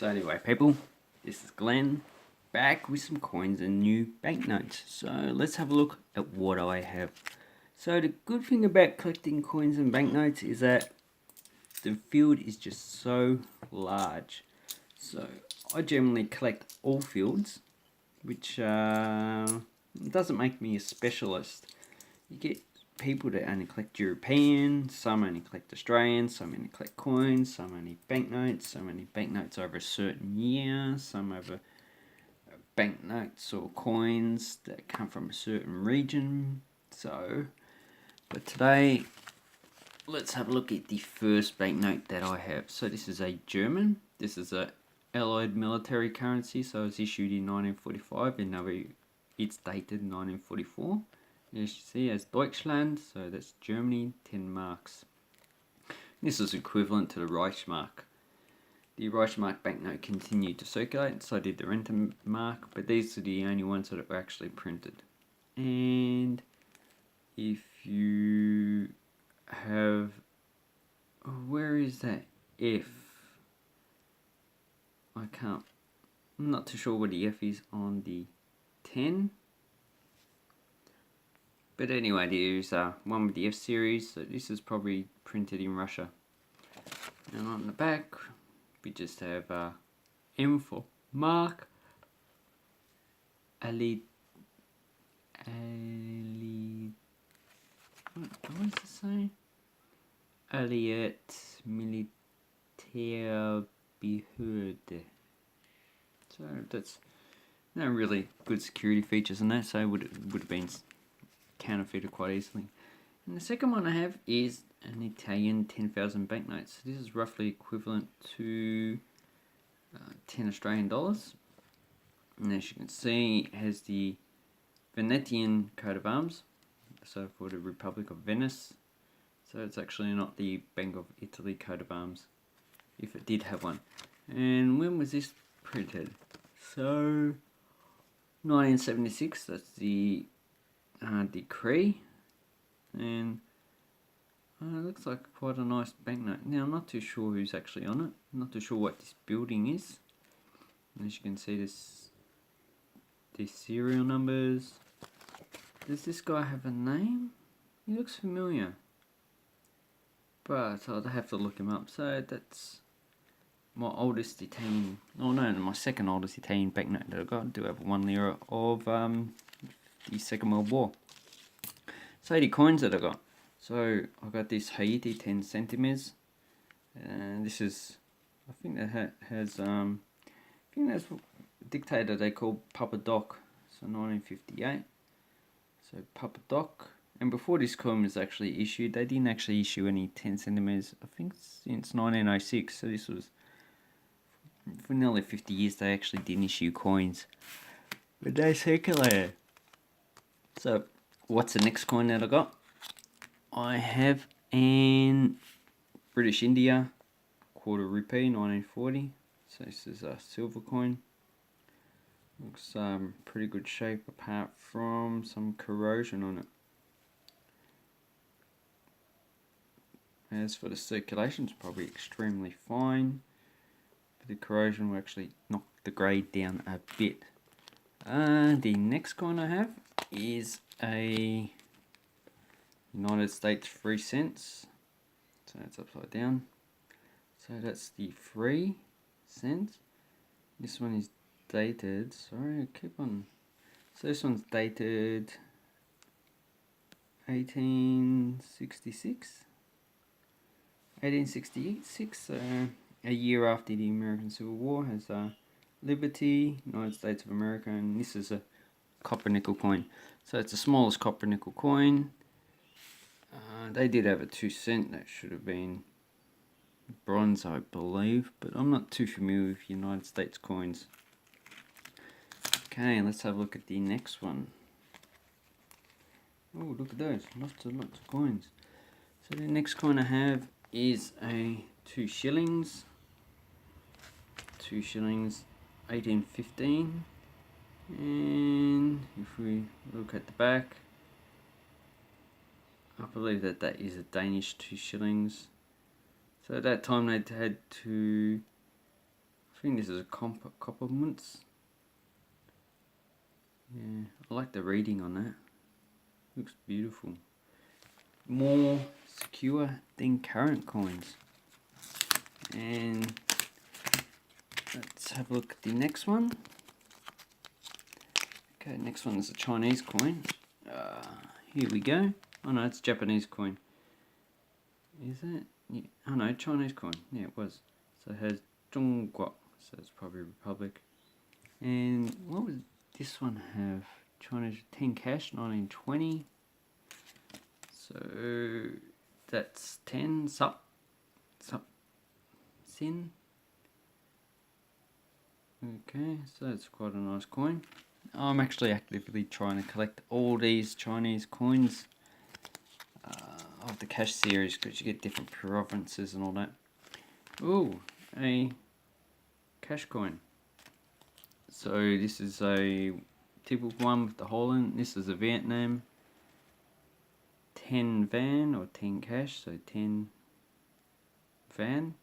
So anyway, people, this is Glenn, back with some coins and new banknotes. So let's have a look at what I have. So the good thing about collecting coins and banknotes is that the field is just so large. So I generally collect all fields, which doesn't make me a specialist. You get people that only collect European, some only collect Australian, some only collect coins, some only banknotes over a certain year, some over banknotes or coins that come from a certain region. But today, let's have a look at the first banknote that I have. So this is a German. This is a Allied military currency, so it's issued in 1945, and it's dated 1944. As you see, as Deutschland, so that's Germany, 10 marks. This is equivalent to the Reichsmark. The Reichsmark banknote continued to circulate, so did the Rentenmark, but these are the only ones that were actually printed. And if you have, where is that F? I'm not too sure where the F is on the 10. But anyway, there's one with the F series, so this is probably printed in Russia. And on the back, we just have M for Mark, what does it say? Allied Militärbehörde. So that's no really good security features in that, so it would have been counterfeited quite easily. And the second one I have is an Italian 10,000 banknotes. So this is roughly equivalent to 10 Australian dollars. And as you can see, it has the Venetian coat of arms, so for the Republic of Venice. So it's actually not the Bank of Italy coat of arms, if it did have one. And when was this printed? So 1976, that's the decree, and it looks like quite a nice banknote. Now, I'm not too sure who's actually on it. I'm not too sure what this building is. And as you can see, these serial numbers. Does this guy have a name? He looks familiar, but I'd have to look him up. So that's my oldest Italian, my second oldest Italian banknote that I got. I do have 1 lira of the Second World War. So the coins that I got. So I got this Haiti 10 centimeters, and this is, I think that has I think that's a dictator they called Papa Doc. So 1958. So Papa Doc. And before this coin was actually issued, they didn't actually issue any 10 centimeters. I think since 1906. So this was for nearly 50 years. They actually didn't issue coins, but they circulated. So what's the next coin that I got? I have an British India quarter rupee, 1940. So this is a silver coin. Looks pretty good shape apart from some corrosion on it. As for the circulation, it's probably extremely fine, but the corrosion will actually knock the grade down a bit. The next coin I have is a United States 3 cents. So it's upside down. So that's the 3 cents. This one is dated. Sorry, I keep on. So this one's dated 1866. 1866. So a year after the American Civil War. Has Liberty, United States of America, and this is a copper nickel coin. So it's the smallest copper nickel coin. They did have a 2 cent. That should have been bronze, I believe, but I'm not too familiar with United States coins. Okay, let's have a look at the next one. Oh, look at those. Lots of coins. So the next coin I have is a 2 shillings. 2 shillings, 1815. And if we look at the back, I believe that is a Danish 2 shillings. So at that time they had to, I think this is a copper mince. Yeah, I like the reading on that. Looks beautiful. More secure than current coins. And let's have a look at the next one. Okay, next one is a Chinese coin. Here we go. Oh no, it's a Japanese coin. Is it? Yeah. Oh no, Chinese coin. Yeah, it was. So it has Zhongguo. So it's probably Republic. And what would this one have? China's 10 cash, 1920. So that's 10 sin. Okay, so it's quite a nice coin. I'm actually actively trying to collect all these Chinese coins of the cash series because you get different provinces and all that. Ooh, a cash coin. So this is a typical one with the hole in. This is a Vietnam 10 van or 10 cash, so 10 van.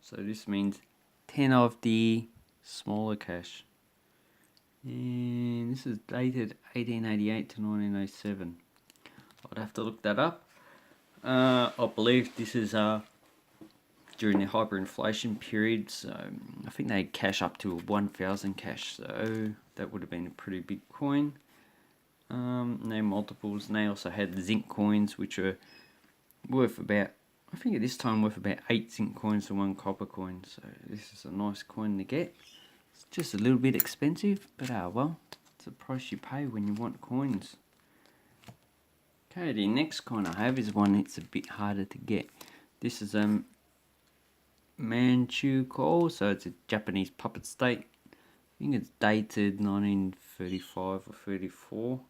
So this means 10 of the smaller cash. And this is dated 1888 to 1907. I'd have to look that up. I believe this is during the hyperinflation period, so I think they had cash up to 1,000 cash, so that would have been a pretty big coin. No multiples, and they also had the zinc coins, which are worth about, I think at this time worth about 8 zinc coins to 1 copper coin, so this is a nice coin to get. It's just a little bit expensive, but well, it's the price you pay when you want coins. Okay, the next coin I have is one that's a bit harder to get. This is Manchukuo, so it's a Japanese puppet state. I think it's dated 1935 or 34.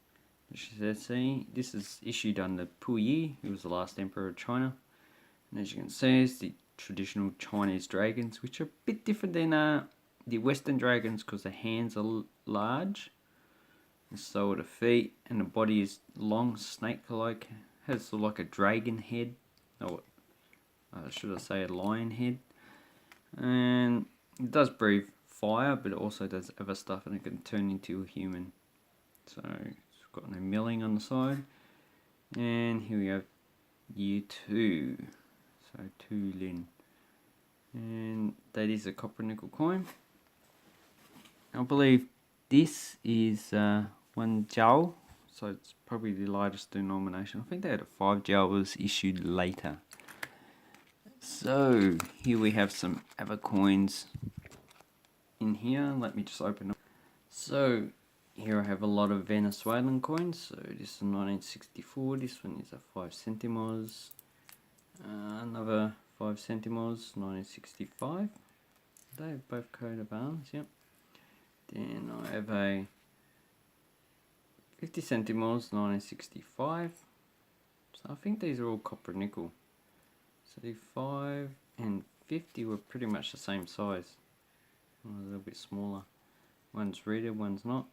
See, this is issued under Puyi, who was the last emperor of China. And as you can see, it's the traditional Chinese dragons, which are a bit different than the Western dragons because the hands are large, and so are the feet, and the body is long, snake-like, has sort of like a dragon head, or should I say a lion head, and it does breathe fire, but it also does other stuff, and it can turn into a human. So it's got no milling on the side, and here we have year 2, so 2 Lin, and that is a copper nickel coin. I believe this is 1 Jiao, so it's probably the largest denomination. I think they had a 5 Jiao was issued later. So here we have some other coins in here. Let me just open up. So here I have a lot of Venezuelan coins. So this is 1964. This one is a 5 centimos. Another 5 centimos, 1965. They have both coat of arms. Yep. Then I have a 50 centimos, 1965. So I think these are all copper nickel. So the 5 and 50 were pretty much the same size. A little bit smaller. One's redder, one's not.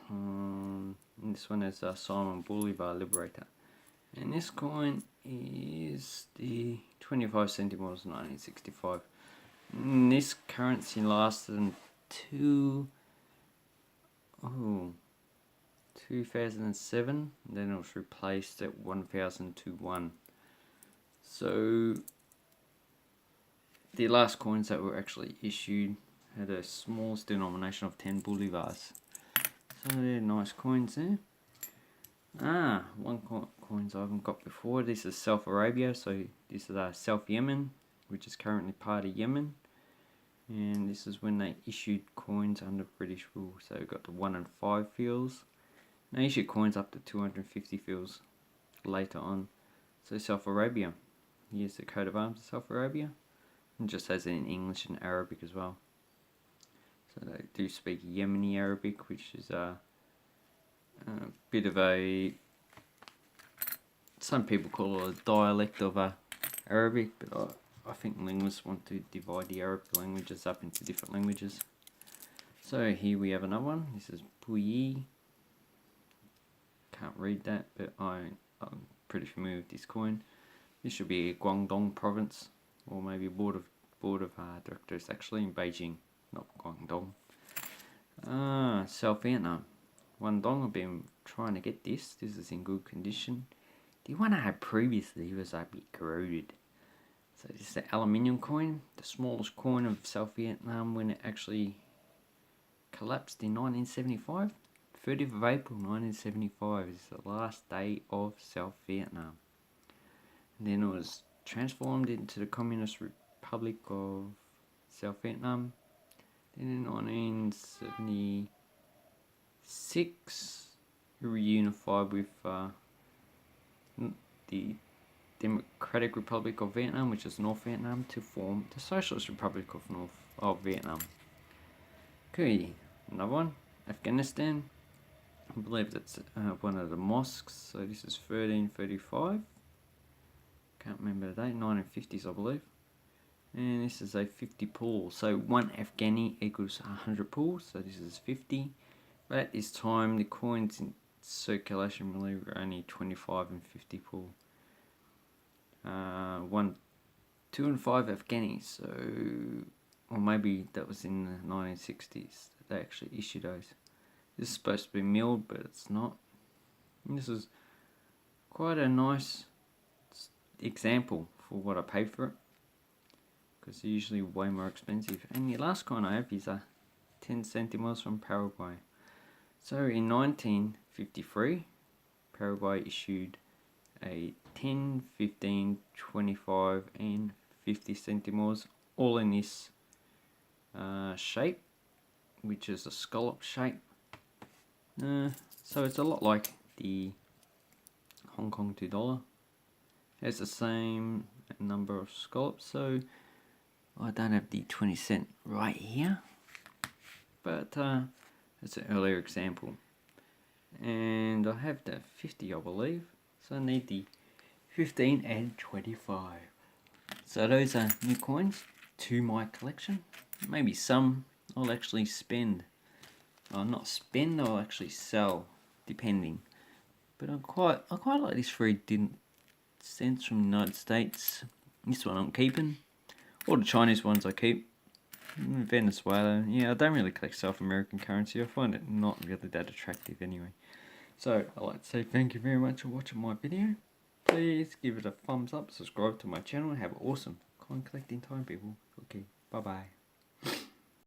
And this one is Simon Bolivar Liberator. And this coin is the 25 centimos, 1965. And this currency lasted until 2007, and then it was replaced at 1001. So the last coins that were actually issued had a smallest denomination of 10 bolivars. So they're nice coins there. One coins I haven't got before. This is South Arabia, so this is South Yemen, which is currently part of Yemen. And this is when they issued coins under British rule. So we've got the 1 and 5 fils. They issued coins up to 250 fils later on. So South Arabia. Here's the coat of arms of South Arabia. And just has it in English and Arabic as well. So they do speak Yemeni Arabic, which is a bit of a, some people call it a dialect of Arabic, but I think linguists want to divide the Arabic languages up into different languages. So here we have another one. This is Puyi. Can't read that, but I'm pretty familiar with this coin. This should be Guangdong province, or maybe border of board of directors, actually in Beijing, not Guangdong. South Vietnam. One Dong, I've been trying to get this. This is in good condition. The one I had previously was a bit corroded. So this is the aluminium coin, the smallest coin of South Vietnam when it actually collapsed in 1975. 30th of April 1975 is the last day of South Vietnam. And then it was transformed into the Communist Republic of South Vietnam. Then in 1976, it reunified with the Democratic Republic of Vietnam, which is North Vietnam, to form the Socialist Republic of Vietnam. Okay, another one, Afghanistan. I believe that's one of the mosques. So this is 1335. Can't remember the date. 1950s, I believe. And this is a 50 pool. So one Afghani equals 100 pools. So this is 50. But at this time, the coins in circulation, I believe, were only 25 and 50 pool. 2 and 5 Afghanis. So, or maybe that was in the 1960s that they actually issued those. This is supposed to be milled, but it's not. And this is quite a nice example for what I paid for it, because they're usually way more expensive. And the last coin I have is a 10 centimos from Paraguay. So in 1953, Paraguay issued a 10, 15, 25 and 50 centimos, all in this shape, which is a scallop shape. So it's a lot like the Hong Kong $2. It has the same number of scallops, so I don't have the 20 cent right here, but it's an earlier example. And I have the 50, I believe, so I need the 15 and 25. So those are new coins to my collection. Maybe some I'll actually spend. Or not spend, I'll actually sell, depending. But I quite like this 3 cents from the United States. This one I'm keeping. All the Chinese ones I keep. Venezuela, yeah, I don't really collect South American currency. I find it not really that attractive anyway. So I'd like to say thank you very much for watching my video. Please give it a thumbs up, subscribe to my channel, and have an awesome coin collecting time, people. Okay, bye bye.